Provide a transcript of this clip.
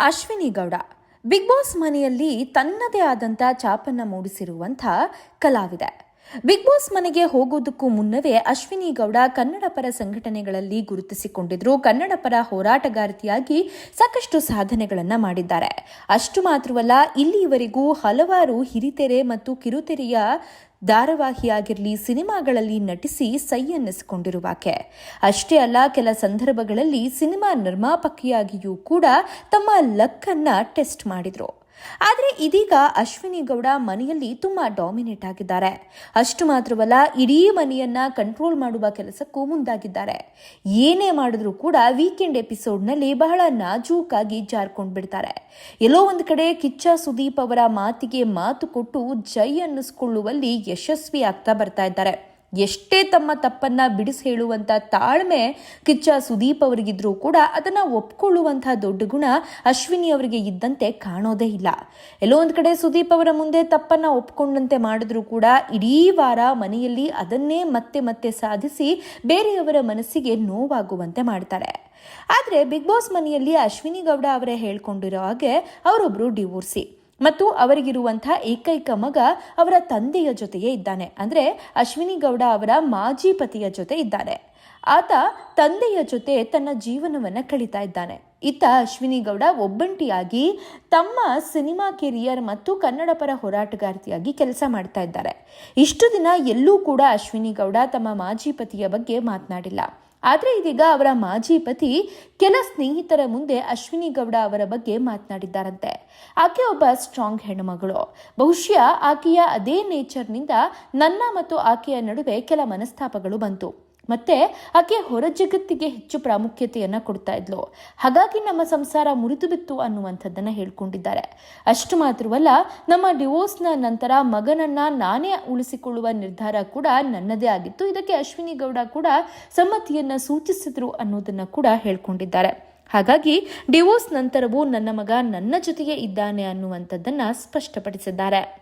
Ashwini Gowda big boss ಮನೆಯಲ್ಲಿ ತನ್ನದೇ ಆದಂಥ ಛಾಪನ್ನು ಮೂಡಿಸಿರುವಂಥ ಕಲಾವಿದೆ. ಬಿಗ್ ಬಾಸ್ ಮನೆಗೆ ಹೋಗೋದಕ್ಕೂ ಮುನ್ನವೇ ಅಶ್ವಿನಿ ಗೌಡ ಕನ್ನಡ ಪರ ಸಂಘಟನೆಗಳಲ್ಲಿ ಗುರುತಿಸಿಕೊಂಡಿದ್ರು. ಕನ್ನಡ ಪರ ಹೋರಾಟಗಾರ್ತಿಯಾಗಿ ಸಾಕಷ್ಟು ಸಾಧನೆಗಳನ್ನು ಮಾಡಿದ್ದಾರೆ. ಅಷ್ಟು ಮಾತ್ರವಲ್ಲ, ಇಲ್ಲಿಯವರೆಗೂ ಹಲವಾರು ಹಿರಿತೆರೆ ಮತ್ತು ಕಿರುತೆರೆಯ ಧಾರಾವಾಹಿಯಾಗಿರಲಿ, ಸಿನಿಮಾಗಳಲ್ಲಿ ನಟಿಸಿ ಸೈ ಅನ್ನಿಸಿಕೊಂಡಿರುವಾಕೆ. ಅಷ್ಟೇ ಅಲ್ಲ, ಕೆಲ ಸಂದರ್ಭಗಳಲ್ಲಿ ಸಿನಿಮಾ ನಿರ್ಮಾಪಕಿಯಾಗಿಯೂ ಕೂಡ ತಮ್ಮ ಲಕ್ಕನ್ನ ಟೆಸ್ಟ್ ಮಾಡಿದ್ರು. ಆದರೆ ಇದೀಗ ಅಶ್ವಿನಿ ಗೌಡ ಮನೆಯಲ್ಲಿ ತುಂಬಾ ಡಾಮಿನೇಟ್ ಆಗಿದ್ದಾರೆ. ಅಷ್ಟು ಮಾತ್ರವಲ್ಲ, ಇಡೀ ಮನೆಯನ್ನ ಕಂಟ್ರೋಲ್ ಮಾಡುವ ಕೆಲಸಕ್ಕೂ ಮುಂದಾಗಿದ್ದಾರೆ. ಏನೇ ಮಾಡಿದ್ರೂ ಕೂಡ ವೀಕೆಂಡ್ ಎಪಿಸೋಡ್ನಲ್ಲಿ ಬಹಳ ನಾಜೂಕಾಗಿ ಜಾರ್ಕೊಂಡು ಬಿಡ್ತಾರೆ. ಎಲ್ಲೋ ಒಂದು ಕಡೆ ಕಿಚ್ಚ ಸುದೀಪ್ ಅವರ ಮಾತಿಗೆ ಮಾತು ಕೊಟ್ಟು ಜೈ ಅನ್ನಿಸ್ಕೊಳ್ಳುವಲ್ಲಿ ಯಶಸ್ವಿ ಆಗ್ತಾ ಬರ್ತಾ ಇದ್ದಾರೆ. ಎಷ್ಟೇ ತಮ್ಮ ತಪ್ಪನ್ನ ಬಿಡಿಸಿ ಹೇಳುವಂತ ತಾಳ್ಮೆ ಕಿಚ್ಚ ಸುದೀಪ್ ಅವರಿಗಿದ್ರೂ ಕೂಡ ಅದನ್ನ ಒಪ್ಕೊಳ್ಳುವಂತಹ ದೊಡ್ಡ ಗುಣ ಅಶ್ವಿನಿ ಅವರಿಗೆ ಇದ್ದಂತೆ ಕಾಣೋದೇ ಇಲ್ಲ. ಎಲ್ಲೋ ಒಂದ್ ಕಡೆ ಸುದೀಪ್ ಅವರ ಮುಂದೆ ತಪ್ಪನ್ನ ಒಪ್ಕೊಂಡಂತೆ ಮಾಡಿದ್ರೂ ಕೂಡ ಇಡೀ ವಾರ ಮನೆಯಲ್ಲಿ ಅದನ್ನೇ ಮತ್ತೆ ಮತ್ತೆ ಸಾಧಿಸಿ ಬೇರೆಯವರ ಮನಸ್ಸಿಗೆ ನೋವಾಗುವಂತೆ ಮಾಡ್ತಾರೆ. ಆದ್ರೆ ಬಿಗ್ ಬಾಸ್ ಮನೆಯಲ್ಲಿ ಅಶ್ವಿನಿ ಗೌಡ ಅವರೇ ಹೇಳ್ಕೊಂಡಿರೋ ಹಾಗೆ ಅವರೊಬ್ರು ಡಿವೋರ್ಸಿ ಮತ್ತು ಅವರಿಗಿರುವಂತಹ ಏಕೈಕ ಮಗ ಅವರ ತಂದೆಯ ಜೊತೆಯೇ ಇದ್ದಾನೆ. ಅಂದ್ರೆ ಅಶ್ವಿನಿ ಗೌಡ ಅವರ ಮಾಜಿ ಪತಿಯ ಜೊತೆ ಇದ್ದಾನೆ. ಆತ ತಂದೆಯ ಜೊತೆ ತನ್ನ ಜೀವನವನ್ನ ಕಳೀತಾ ಇದ್ದಾನೆ. ಇತ್ತ ಅಶ್ವಿನಿ ಗೌಡ ಒಬ್ಬಂಟಿಯಾಗಿ ತಮ್ಮ ಸಿನಿಮಾ ಕೆರಿಯರ್ ಮತ್ತು ಕನ್ನಡ ಪರ ಹೋರಾಟಗಾರ್ತಿಯಾಗಿ ಕೆಲಸ ಮಾಡ್ತಾ ಇದ್ದಾರೆ. ಇಷ್ಟು ದಿನ ಎಲ್ಲೂ ಕೂಡ ಅಶ್ವಿನಿ ಗೌಡ ತಮ್ಮ ಮಾಜಿ ಪತಿಯ ಬಗ್ಗೆ ಮಾತನಾಡಿಲ್ಲ. ಆದರೆ ಇದೀಗ ಅವರ ಮಾಜಿ ಪತಿ ಕೆಲ ಸ್ನೇಹಿತರ ಮುಂದೆ ಅಶ್ವಿನಿ ಗೌಡ ಅವರ ಬಗ್ಗೆ ಮಾತನಾಡಿದ್ದಾರಂತೆ. ಆಕೆ ಒಬ್ಬ ಸ್ಟ್ರಾಂಗ್ ಹೆಣ್ಣುಮಗಳು. ಬಹುಶಃ ಆಕೆಯ ಅದೇ ನೇಚರ್ನಿಂದ ನನ್ನ ಮತ್ತು ಆಕೆಯ ನಡುವೆ ಕೆಲ ಮನಸ್ತಾಪಗಳು ಬಂತು. ಮತ್ತೆ ಆಕೆ ಹೊರ ಜಗತ್ತಿಗೆ ಹೆಚ್ಚು ಪ್ರಾಮುಖ್ಯತೆಯನ್ನ ಕೊಡ್ತಾ ಇದ್ಲು. ಹಾಗಾಗಿ ನಮ್ಮ ಸಂಸಾರ ಮುರಿದು ಬಿತ್ತು ಅನ್ನುವಂಥದ್ದನ್ನ ಹೇಳ್ಕೊಂಡಿದ್ದಾರೆ. ಅಷ್ಟು ಮಾತ್ರವಲ್ಲ, ನಮ್ಮ ಡಿವೋರ್ಸ್ನ ನಂತರ ಮಗನನ್ನ ನಾನೇ ಉಳಿಸಿಕೊಳ್ಳುವ ನಿರ್ಧಾರ ಕೂಡ ನನ್ನದೇ ಆಗಿತ್ತು. ಇದಕ್ಕೆ ಅಶ್ವಿನಿ ಗೌಡ ಕೂಡ ಸಮ್ಮತಿಯನ್ನ ಸೂಚಿಸಿದ್ರು ಅನ್ನೋದನ್ನ ಕೂಡ ಹೇಳ್ಕೊಂಡಿದ್ದಾರೆ. ಹಾಗಾಗಿ ಡಿವೋರ್ಸ್ ನಂತರವೂ ನನ್ನ ಮಗ ನನ್ನ ಜೊತೆಗೆ ಇದ್ದಾನೆ ಅನ್ನುವಂಥದ್ದನ್ನ ಸ್ಪಷ್ಟಪಡಿಸಿದ್ದಾರೆ.